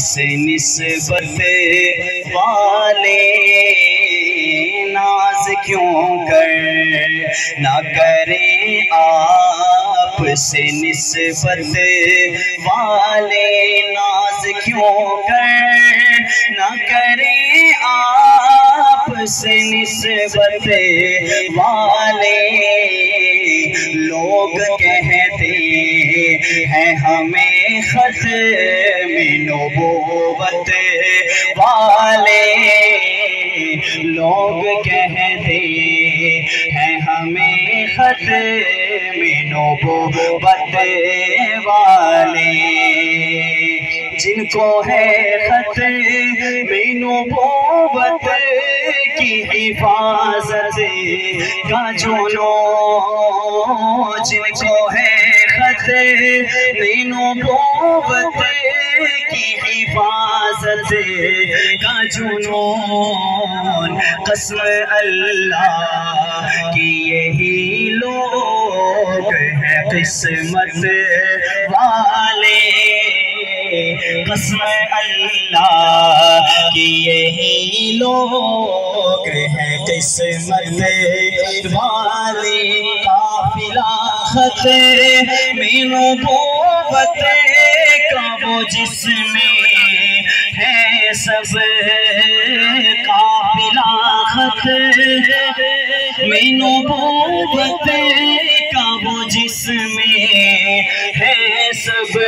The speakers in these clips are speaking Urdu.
سے نسبت والے ناز کیوں کر نہ کریں آپ سے نسبت والے ناز کیوں کر نہ کریں آپ سے نسبت والے لوگ کہتے ہیں ہمیں ختم نبوت والے لوگ کہتے ہیں ہمیں ختم نبوت والے جن کو ہے ختم نبوت کی حفاظت کا جنون جن کو ہے ختم نبوت کی حفاظت کا جنون قسم اللہ کی یہی لوگ ہیں قسمت والے قسم اللہ کی یہی لوگ ہیں قسمت والے قافلہ ختم نبوت کا وہ جس میں ہے سب قافلہ ختم نبوت کا وہ جس میں ہے سب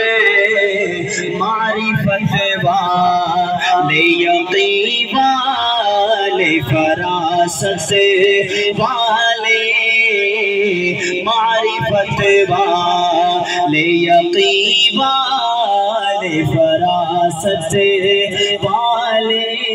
معرفت والے یقین والے فراست والے معرفت والے یقین والے فراست والے